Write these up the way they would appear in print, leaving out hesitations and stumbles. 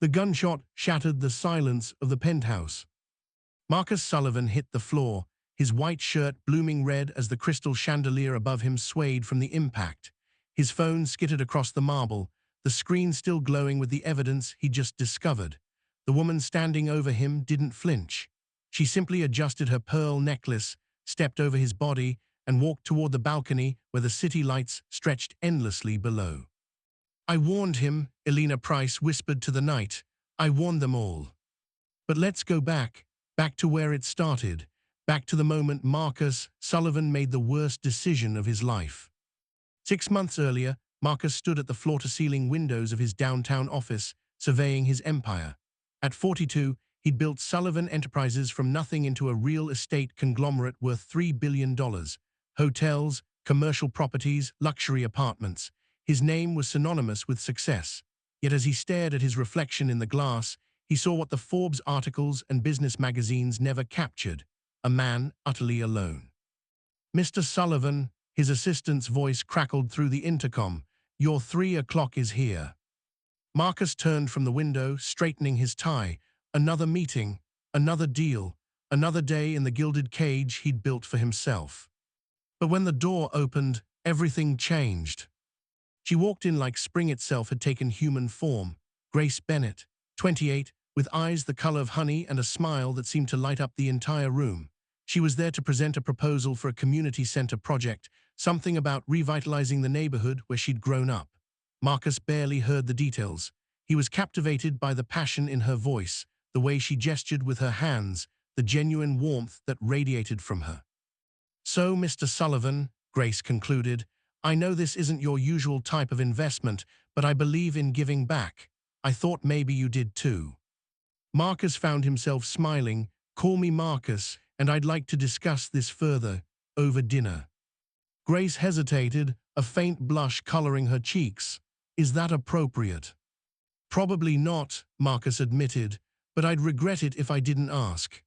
The gunshot shattered the silence of the penthouse. Marcus Sullivan hit the floor, his white shirt blooming red as the crystal chandelier above him swayed from the impact. His phone skittered across the marble, the screen still glowing with the evidence he'd just discovered. The woman standing over him didn't flinch. She simply adjusted her pearl necklace, stepped over his body, and walked toward the balcony where the city lights stretched endlessly below. "I warned him," Eleanor Price whispered to the night. "I warned them all. But let's go back to where it started, back to the moment Marcus Sullivan made the worst decision of his life." 6 months earlier, Marcus stood at the floor-to-ceiling windows of his downtown office, surveying his empire. At 42, he'd built Sullivan Enterprises from nothing into a real estate conglomerate worth $3 billion. Hotels, commercial properties, luxury apartments. His name was synonymous with success. Yet as he stared at his reflection in the glass, he saw what the Forbes articles and business magazines never captured: a man utterly alone. "Mr. Sullivan," his assistant's voice crackled through the intercom, "your 3 o'clock is here." Marcus turned from the window, straightening his tie. Another meeting, another deal, another day in the gilded cage he'd built for himself. But when the door opened, everything changed. She walked in like spring itself had taken human form. Grace Bennett, 28, with eyes the color of honey and a smile that seemed to light up the entire room. She was there to present a proposal for a community center project, something about revitalizing the neighborhood where she'd grown up. Marcus barely heard the details. He was captivated by the passion in her voice, the way she gestured with her hands, the genuine warmth that radiated from her. "So, Mr. Sullivan," Grace concluded, "I know this isn't your usual type of investment, but I believe in giving back. I thought maybe you did too." Marcus found himself smiling. "Call me Marcus, and I'd like to discuss this further, over dinner." Grace hesitated, a faint blush coloring her cheeks. "Is that appropriate?" "Probably not," Marcus admitted, "but I'd regret it if I didn't ask."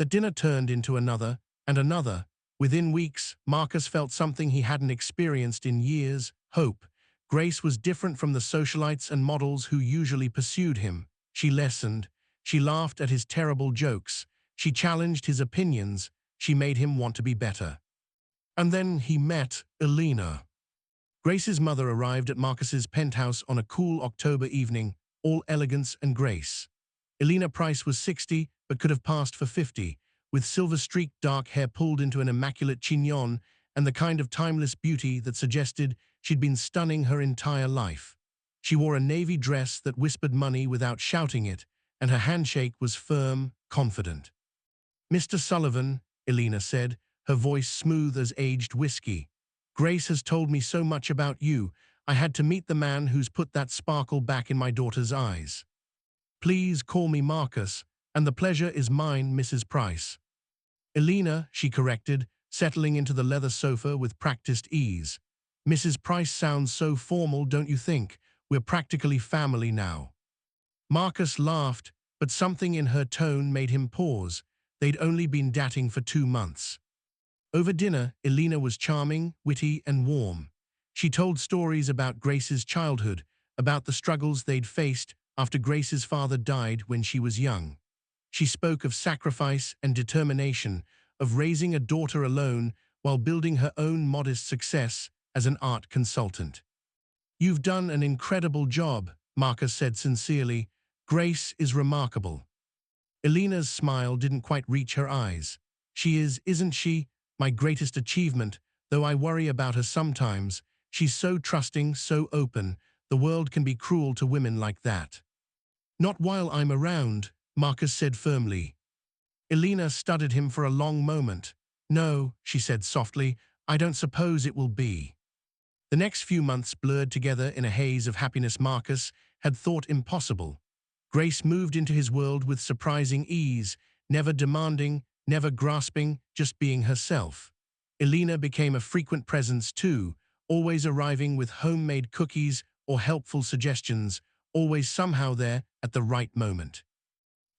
The dinner turned into another, and another. Within weeks, Marcus felt something he hadn't experienced in years: hope. Grace was different from the socialites and models who usually pursued him. She listened. She laughed at his terrible jokes. She challenged his opinions. She made him want to be better. And then he met Eleanor. Grace's mother arrived at Marcus's penthouse on a cool October evening, all elegance and grace. Eleanor Price was 60, but could have passed for 50, with silver-streaked dark hair pulled into an immaculate chignon and the kind of timeless beauty that suggested she'd been stunning her entire life. She wore a navy dress that whispered money without shouting it, and her handshake was firm, confident. "Mr. Sullivan," Eleanor said, her voice smooth as aged whiskey. "Grace has told me so much about you. I had to meet the man who's put that sparkle back in my daughter's eyes." "Please call me Marcus, and the pleasure is mine, Mrs. Price." "Eleanor," she corrected, settling into the leather sofa with practiced ease. "Mrs. Price sounds so formal, don't you think? We're practically family now." Marcus laughed, but something in her tone made him pause. They'd only been dating for 2 months. Over dinner, Eleanor was charming, witty, and warm. She told stories about Grace's childhood, about the struggles they'd faced after Grace's father died when she was young. She spoke of sacrifice and determination, of raising a daughter alone while building her own modest success as an art consultant. "You've done an incredible job," Marcus said sincerely. "Grace is remarkable." Eleanor's smile didn't quite reach her eyes. "She is, isn't she? My greatest achievement, though I worry about her sometimes. She's so trusting, so open. The world can be cruel to women like that." "Not while I'm around," Marcus said firmly. Eleanor studied him for a long moment. "No," she said softly, "I don't suppose it will be." The next few months blurred together in a haze of happiness Marcus had thought impossible. Grace moved into his world with surprising ease, never demanding, never grasping, just being herself. Eleanor became a frequent presence too, always arriving with homemade cookies or helpful suggestions, always somehow there at the right moment.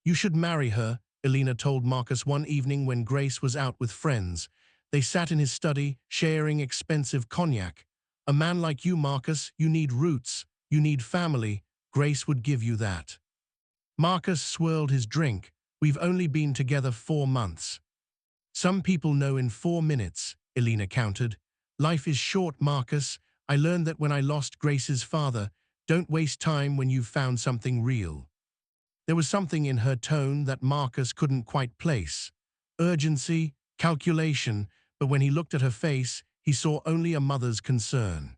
"You should marry her," Eleanor told Marcus one evening when Grace was out with friends. They sat in his study, sharing expensive cognac. "A man like you, Marcus, you need roots, you need family. Grace would give you that." Marcus swirled his drink. We've only been together 4 months. Some people know in 4 minutes, Eleanor countered. Life is short, Marcus. I learned that when I lost Grace's father. Don't waste time when you've found something real. There was something in her tone that Marcus couldn't quite place. Urgency, calculation, but when he looked at her face, he saw only a mother's concern.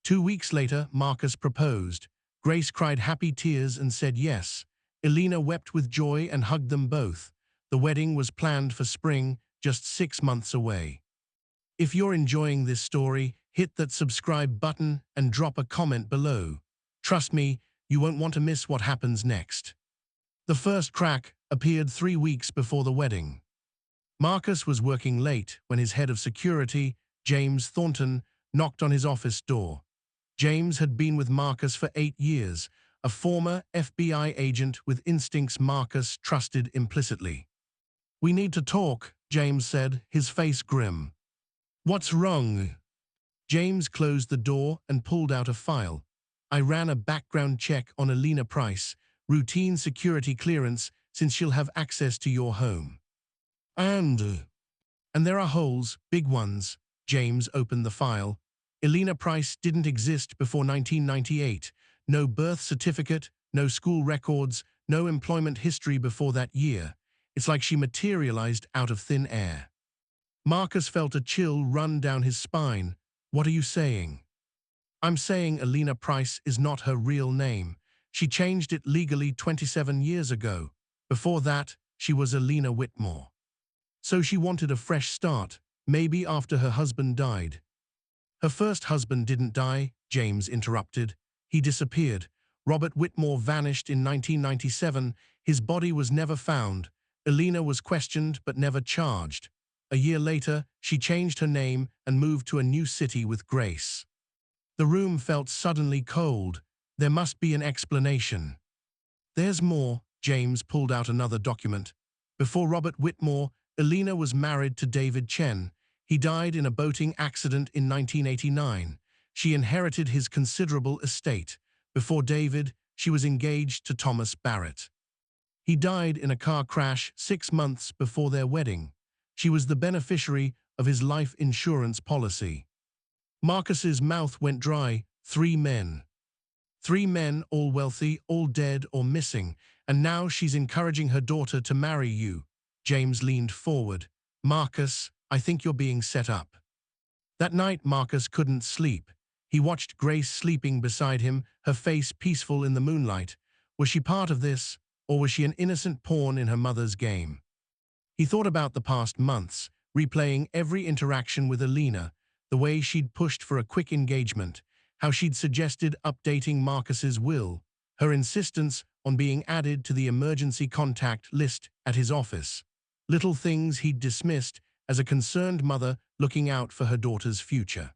2 weeks later, Marcus proposed. Grace cried happy tears and said yes. Eleanor wept with joy and hugged them both. The wedding was planned for spring, just 6 months away. If you're enjoying this story, hit that subscribe button and drop a comment below. Trust me, you won't want to miss what happens next. The first crack appeared 3 weeks before the wedding. Marcus was working late when his head of security, James Thornton, knocked on his office door. James had been with Marcus for 8 years, a former FBI agent with instincts Marcus trusted implicitly. "We need to talk," James said, his face grim. "What's wrong?" James closed the door and pulled out a file. "I ran a background check on Eleanor Price, routine security clearance since she'll have access to your home. And there are holes, big ones." James opened the file. Eleanor Price didn't exist before 1998. No birth certificate, no school records, no employment history before that year. It's like she materialized out of thin air. Marcus felt a chill run down his spine. "What are you saying?" "I'm saying Eleanor Price is not her real name. She changed it legally 27 years ago. Before that, she was Eleanor Whitmore. So she wanted a fresh start, maybe after her husband died." "Her first husband didn't die," James interrupted. "He disappeared. Robert Whitmore vanished in 1997. His body was never found. Eleanor was questioned but never charged. A year later, she changed her name and moved to a new city with Grace." The room felt suddenly cold. There must be an explanation. "There's more." James pulled out another document. "Before Robert Whitmore, Eleanor was married to David Chen. He died in a boating accident in 1989. She inherited his considerable estate. Before David, she was engaged to Thomas Barrett. He died in a car crash 6 months before their wedding. She was the beneficiary of his life insurance policy." Marcus's mouth went dry. 3 men. 3 men, all wealthy, all dead or missing, and now she's encouraging her daughter to marry you. James leaned forward. "Marcus, I think you're being set up." That night, Marcus couldn't sleep. He watched Grace sleeping beside him, her face peaceful in the moonlight. Was she part of this, or was she an innocent pawn in her mother's game? He thought about the past months, replaying every interaction with Eleanor, the way she'd pushed for a quick engagement, how she'd suggested updating Marcus's will, her insistence on being added to the emergency contact list at his office. Little things he'd dismissed as a concerned mother looking out for her daughter's future.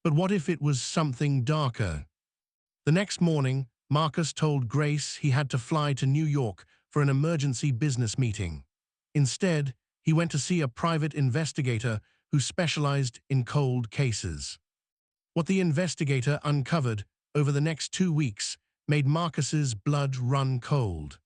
But what if it was something darker? The next morning, Marcus told Grace he had to fly to New York for an emergency business meeting. Instead, he went to see a private investigator who specialized in cold cases. What the investigator uncovered over the next 2 weeks made Marcus's blood run cold.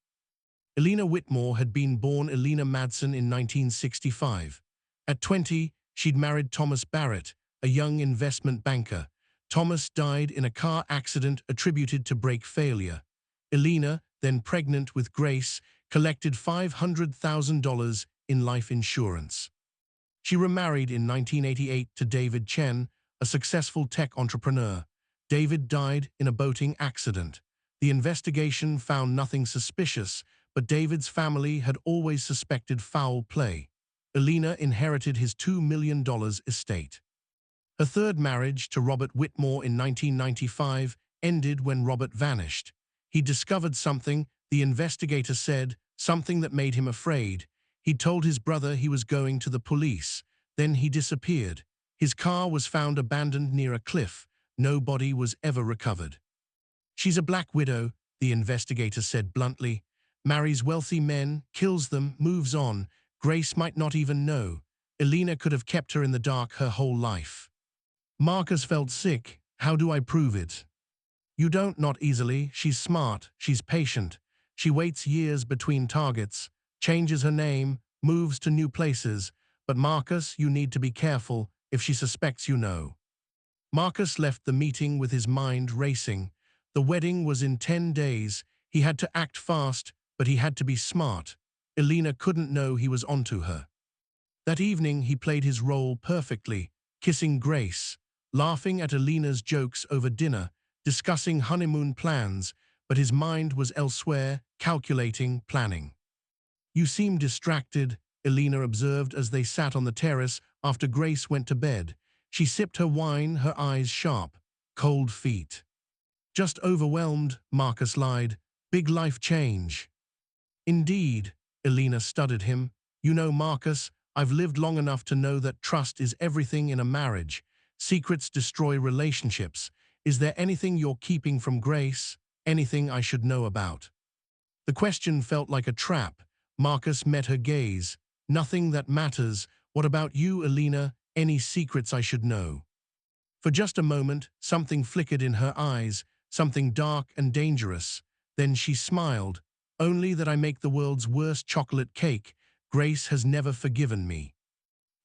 Eleanor Whitmore had been born Eleanor Madsen in 1965. At 20, she'd married Thomas Barrett, a young investment banker. Thomas died in a car accident attributed to brake failure. Eleanor, then pregnant with Grace, collected $500,000 in life insurance. She remarried in 1988 to David Chen, a successful tech entrepreneur. David died in a boating accident. The investigation found nothing suspicious, but David's family had always suspected foul play. Eleanor inherited his $2 million estate. Her third marriage to Robert Whitmore in 1995 ended when Robert vanished. He discovered something, the investigator said, something that made him afraid. He'd told his brother he was going to the police. Then he disappeared. His car was found abandoned near a cliff. No body was ever recovered. "She's a black widow," the investigator said bluntly. "Marries wealthy men, kills them, moves on. Grace might not even know. Eleanor could have kept her in the dark her whole life." Marcus felt sick. "How do I prove it?" "You don't, not easily. She's smart. She's patient. She waits years between targets, changes her name, moves to new places. But Marcus, you need to be careful. If she suspects, you know. Marcus left the meeting with his mind racing. The wedding was in 10 days. He had to act fast, but he had to be smart. Eleanor couldn't know he was onto her. That evening he played his role perfectly, kissing Grace, laughing at Eleanor's jokes over dinner, discussing honeymoon plans, but his mind was elsewhere, calculating, planning. "You seem distracted," Eleanor observed as they sat on the terrace after Grace went to bed. She sipped her wine, her eyes sharp. "Cold feet." "Just overwhelmed," Marcus lied. "Big life change." "Indeed," Eleanor studied him. "You know, Marcus, I've lived long enough to know that trust is everything in a marriage. Secrets destroy relationships. Is there anything you're keeping from Grace? Anything I should know about?" The question felt like a trap. Marcus met her gaze. "Nothing that matters. What about you, Eleanor? Any secrets I should know?" For just a moment, something flickered in her eyes, something dark and dangerous. Then she smiled. "Only that I make the world's worst chocolate cake. Grace has never forgiven me."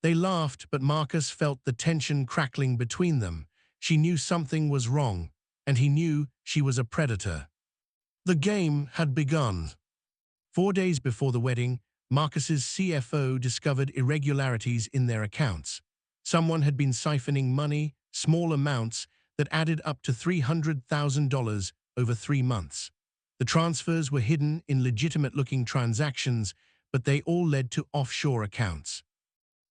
They laughed, but Marcus felt the tension crackling between them. She knew something was wrong, and he knew she was a predator. The game had begun. 4 days before the wedding, Marcus's CFO discovered irregularities in their accounts. Someone had been siphoning money, small amounts, that added up to $300,000 over 3 months. The transfers were hidden in legitimate-looking transactions, but they all led to offshore accounts.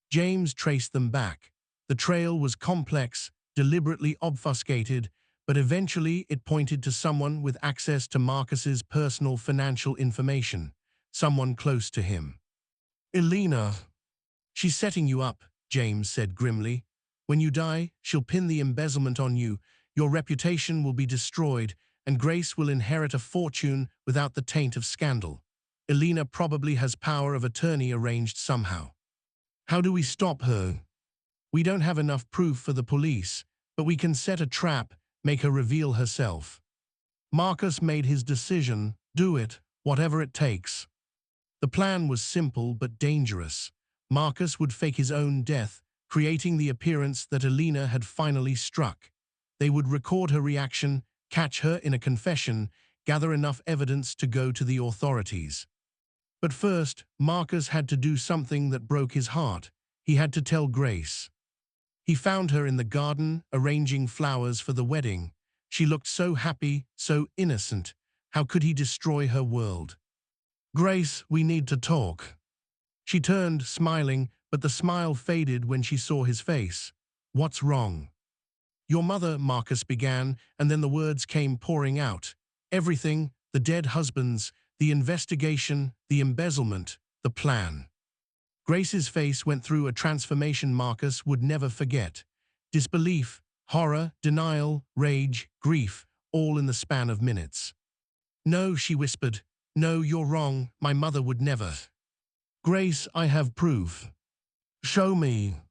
James traced them back. The trail was complex, deliberately obfuscated, but eventually it pointed to someone with access to Marcus's personal financial information, someone close to him. "Eleanor." "She's setting you up," James said grimly. "When you die, she'll pin the embezzlement on you. Your reputation will be destroyed, and Grace will inherit a fortune without the taint of scandal. Eleanor probably has power of attorney arranged somehow. How do we stop her? We don't have enough proof for the police, but we can set a trap, make her reveal herself." Marcus made his decision. Do it, whatever it takes. The plan was simple but dangerous. Marcus would fake his own death, creating the appearance that Eleanor had finally struck. They would record her reaction, catch her in a confession, gather enough evidence to go to the authorities. But first, Marcus had to do something that broke his heart. He had to tell Grace. He found her in the garden, arranging flowers for the wedding. She looked so happy, so innocent. How could he destroy her world? "Grace, we need to talk." She turned, smiling, but the smile faded when she saw his face. "What's wrong?" "Your mother," Marcus began, and then the words came pouring out. "Everything, the dead husbands, the investigation, the embezzlement, the plan." Grace's face went through a transformation Marcus would never forget. Disbelief, horror, denial, rage, grief, all in the span of minutes. "No," she whispered. "No, you're wrong. My mother would never." "Grace, I have proof." "Show me."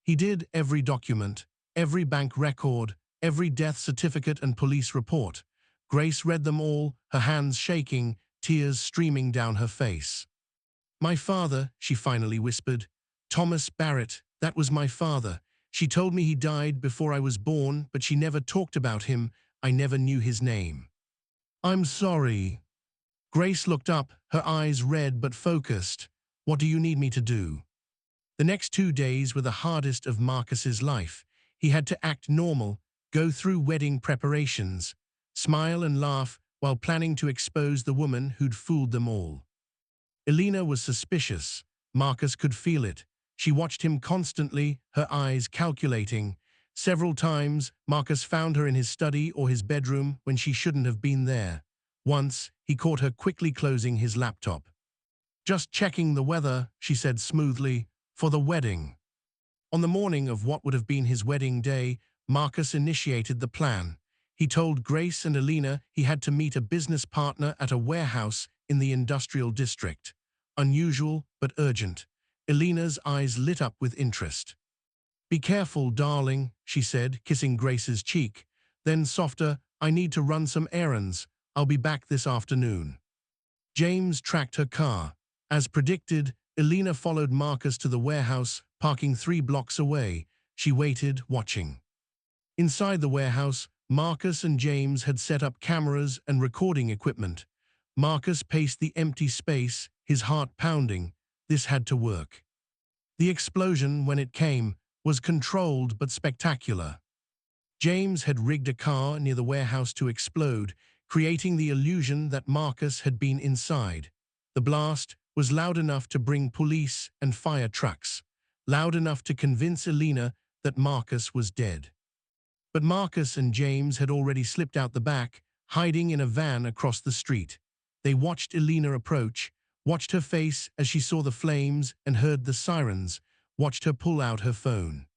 He did. Every document, every bank record, every death certificate and police report. Grace read them all, her hands shaking, tears streaming down her face. "My father," she finally whispered. "Thomas Barrett, that was my father. She told me he died before I was born, but she never talked about him. I never knew his name." "I'm sorry." Grace looked up, her eyes red but focused. "What do you need me to do?" The next 2 days were the hardest of Marcus's life. He had to act normal, go through wedding preparations, smile and laugh while planning to expose the woman who'd fooled them all. Eleanor was suspicious. Marcus could feel it. She watched him constantly, her eyes calculating. Several times, Marcus found her in his study or his bedroom when she shouldn't have been there. Once, he caught her quickly closing his laptop. "Just checking the weather," she said smoothly, "for the wedding." On the morning of what would have been his wedding day, Marcus initiated the plan. He told Grace and Eleanor he had to meet a business partner at a warehouse in the industrial district. Unusual, but urgent. Eleanor's eyes lit up with interest. "Be careful, darling," she said, kissing Grace's cheek. Then softer, "I need to run some errands. I'll be back this afternoon." James tracked her car. As predicted, Eleanor followed Marcus to the warehouse, parking 3 blocks away. She waited, watching. Inside the warehouse, Marcus and James had set up cameras and recording equipment. Marcus paced the empty space, his heart pounding. This had to work. The explosion, when it came, was controlled but spectacular. James had rigged a car near the warehouse to explode, creating the illusion that Marcus had been inside. The blast was loud enough to bring police and fire trucks, loud enough to convince Eleanor that Marcus was dead. But Marcus and James had already slipped out the back, hiding in a van across the street. They watched Eleanor approach, watched her face as she saw the flames and heard the sirens, watched her pull out her phone.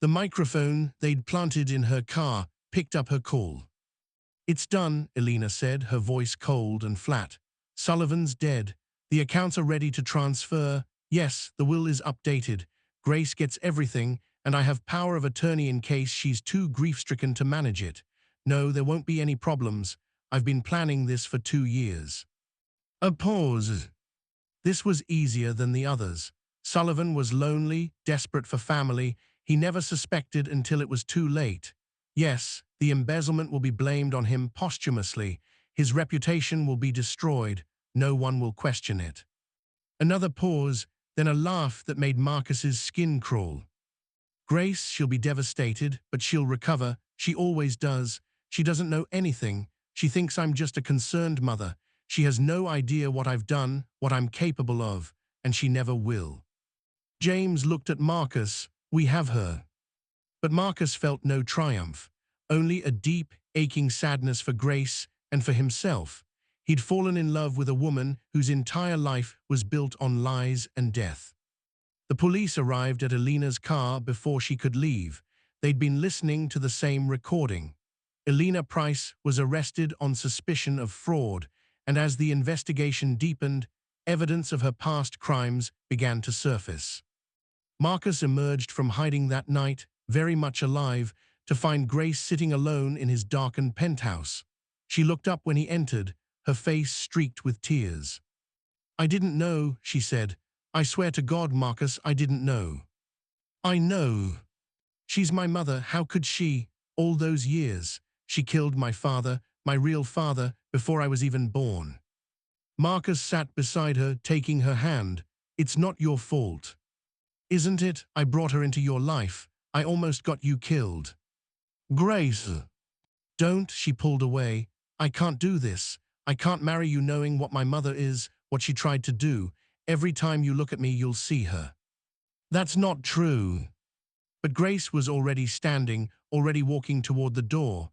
The microphone they'd planted in her car picked up her call. "It's done," Eleanor said, her voice cold and flat. "Sullivan's dead. The accounts are ready to transfer. Yes, the will is updated. Grace gets everything, and I have power of attorney in case she's too grief-stricken to manage it. No, there won't be any problems. I've been planning this for 2 years." A pause. This was easier than the others. Sullivan was lonely, desperate for family. He never suspected until it was too late. Yes, the embezzlement will be blamed on him posthumously. His reputation will be destroyed. No one will question it. Another pause, then a laugh that made Marcus's skin crawl. "Grace, she'll be devastated, but she'll recover. She always does. She doesn't know anything. She thinks I'm just a concerned mother. She has no idea what I've done, what I'm capable of, and she never will." James looked at Marcus. "We have her." But Marcus felt no triumph, only a deep, aching sadness for Grace and for himself. He'd fallen in love with a woman whose entire life was built on lies and death. The police arrived at Eleanor's car before she could leave. They'd been listening to the same recording. Eleanor Price was arrested on suspicion of fraud, and as the investigation deepened, evidence of her past crimes began to surface. Marcus emerged from hiding that night, very much alive, to find Grace sitting alone in his darkened penthouse. She looked up when he entered, her face streaked with tears. "I didn't know," she said. "I swear to God, Marcus, I didn't know." "I know. She's my mother. How could she? All those years. She killed my father, my real father, before I was even born." Marcus sat beside her, taking her hand. "It's not your fault." "Isn't it? I brought her into your life. I almost got you killed." "Grace." "Don't," she pulled away. "I can't do this. I can't marry you knowing what my mother is, what she tried to do. Every time you look at me, you'll see her." "That's not true." But Grace was already standing, already walking toward the door.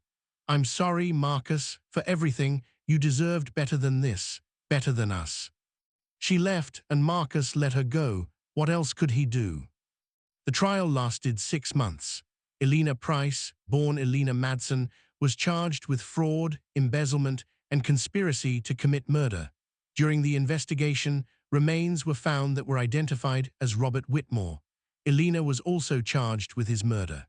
"I'm sorry, Marcus, for everything. You deserved better than this, better than us." She left, and Marcus let her go. What else could he do? The trial lasted 6 months. Eleanor Price, born Eleanor Madsen, was charged with fraud, embezzlement, and conspiracy to commit murder. During the investigation, remains were found that were identified as Robert Whitmore. Eleanor was also charged with his murder.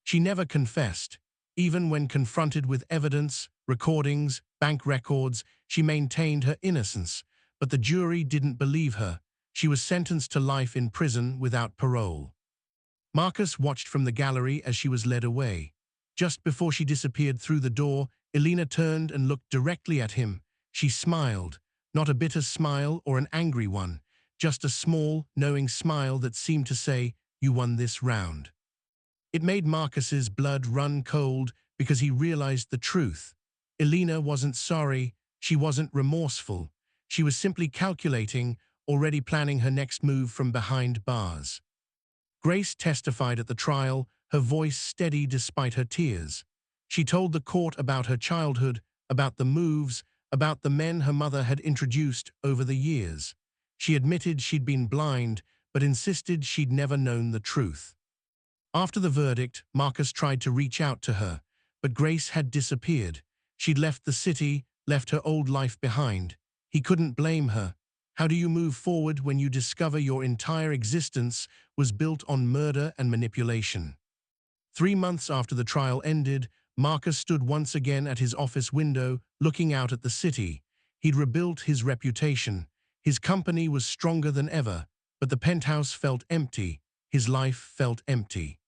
She never confessed. Even when confronted with evidence, recordings, bank records, she maintained her innocence, but the jury didn't believe her. She was sentenced to life in prison without parole. Marcus watched from the gallery as she was led away. Just before she disappeared through the door, Eleanor turned and looked directly at him. She smiled, not a bitter smile or an angry one, just a small, knowing smile that seemed to say, "You won this round." It made Marcus's blood run cold because he realized the truth. Eleanor wasn't sorry, she wasn't remorseful. She was simply calculating, already planning her next move from behind bars. Grace testified at the trial, her voice steady despite her tears. She told the court about her childhood, about the moves, about the men her mother had introduced over the years. She admitted she'd been blind, but insisted she'd never known the truth. After the verdict, Marcus tried to reach out to her, but Grace had disappeared. She'd left the city, left her old life behind. He couldn't blame her. How do you move forward when you discover your entire existence was built on murder and manipulation? 3 months after the trial ended, Marcus stood once again at his office window, looking out at the city. He'd rebuilt his reputation. His company was stronger than ever, but the penthouse felt empty. His life felt empty.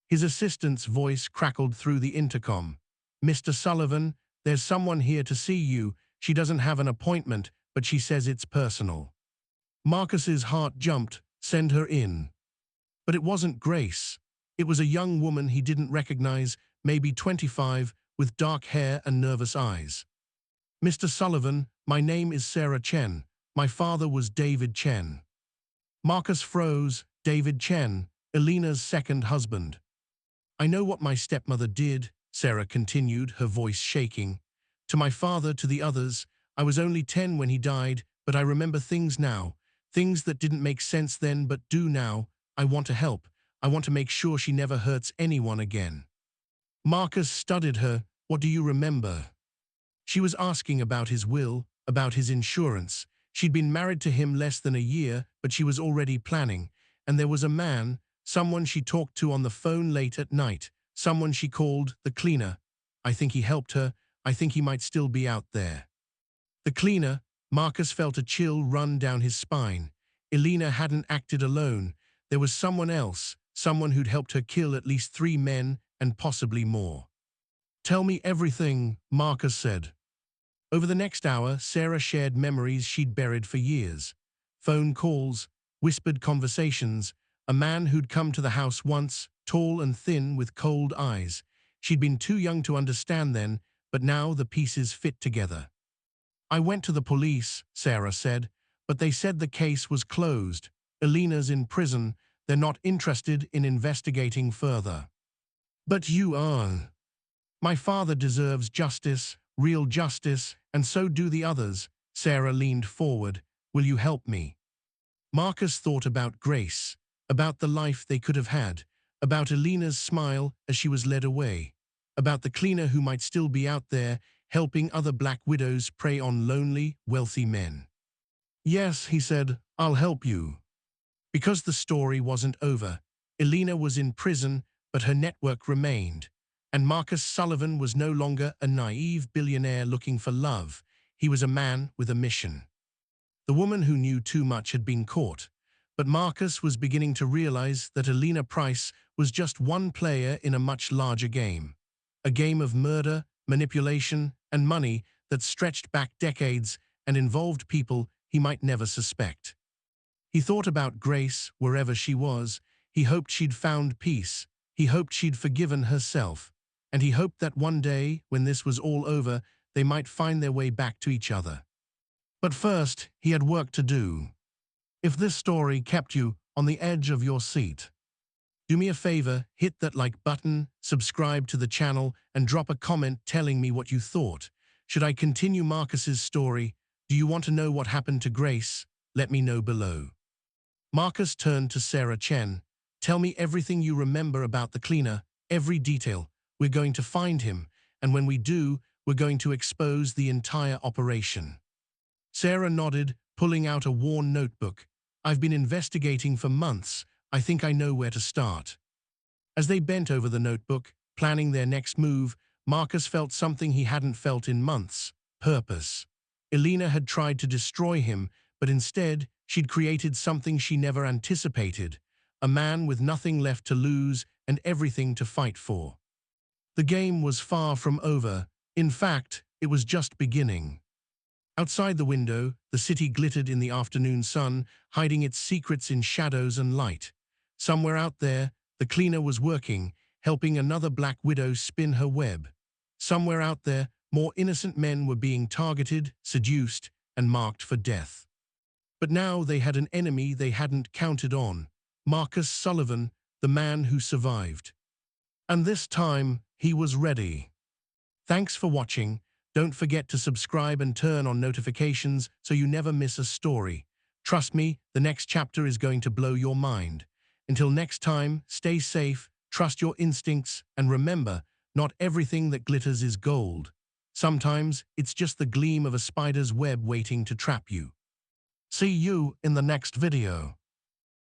His assistant's voice crackled through the intercom. "Mr. Sullivan, there's someone here to see you. She doesn't have an appointment, but she says it's personal." Marcus's heart jumped. "Send her in." But it wasn't Grace. It was a young woman he didn't recognize, maybe 25, with dark hair and nervous eyes. "Mr. Sullivan, my name is Sarah Chen. My father was David Chen." Marcus froze. David Chen, Eleanor's second husband. "I know what my stepmother did," Sarah continued, her voice shaking. "To my father, to the others. I was only 10 when he died, but I remember things now. Things that didn't make sense then but do now. I want to help. I want to make sure she never hurts anyone again." Marcus studied her. "What do you remember?" She was asking about his will, about his insurance. She'd been married to him less than a year, but she was already planning. And there was a man, someone she talked to on the phone late at night, someone she called the cleaner. "I think he helped her. I think he might still be out there." The cleaner. Marcus felt a chill run down his spine. Eleanor hadn't acted alone. There was someone else, someone who'd helped her kill at least 3 men and possibly more. "Tell me everything," Marcus said. Over the next hour, Sarah shared memories she'd buried for years. Phone calls, whispered conversations, a man who'd come to the house once, tall and thin with cold eyes. She'd been too young to understand then, but now the pieces fit together. "I went to the police," Sarah said, "but they said the case was closed. Eleanor's in prison. They're not interested in investigating further." "But you are." "My father deserves justice, real justice, and so do the others." Sarah leaned forward. "Will you help me?" Marcus thought about Grace, about the life they could have had, about Eleanor's smile as she was led away, about the cleaner who might still be out there helping other black widows prey on lonely, wealthy men. "Yes," he said, "I'll help you." Because the story wasn't over. Eleanor was in prison, but her network remained. And Marcus Sullivan was no longer a naive billionaire looking for love. He was a man with a mission. The woman who knew too much had been caught, but Marcus was beginning to realize that Eleanor Price was just one player in a much larger game. A game of murder, manipulation, and money that stretched back decades and involved people he might never suspect. He thought about Grace wherever she was. He hoped she'd found peace. He hoped she'd forgiven herself. And he hoped that one day, when this was all over, they might find their way back to each other. But first, he had work to do. If this story kept you on the edge of your seat, do me a favor, hit that like button, subscribe to the channel, and drop a comment telling me what you thought. Should I continue Marcus's story? Do you want to know what happened to Grace? Let me know below. Marcus turned to Sarah Chen. "Tell me everything you remember about the cleaner, every detail. We're going to find him, and when we do, we're going to expose the entire operation." Sarah nodded, pulling out a worn notebook. "I've been investigating for months. I think I know where to start." As they bent over the notebook, planning their next move, Marcus felt something he hadn't felt in months: purpose. Eleanor had tried to destroy him, but instead, she'd created something she never anticipated: a man with nothing left to lose and everything to fight for. The game was far from over. In fact, it was just beginning. Outside the window, the city glittered in the afternoon sun, hiding its secrets in shadows and light. Somewhere out there, the cleaner was working, helping another black widow spin her web. Somewhere out there, more innocent men were being targeted, seduced, and marked for death. But now they had an enemy they hadn't counted on: Marcus Sullivan, the man who survived. And this time, he was ready. Thanks for watching. Don't forget to subscribe and turn on notifications so you never miss a story. Trust me, the next chapter is going to blow your mind. Until next time, stay safe, trust your instincts, and remember, not everything that glitters is gold. Sometimes, it's just the gleam of a spider's web waiting to trap you. See you in the next video.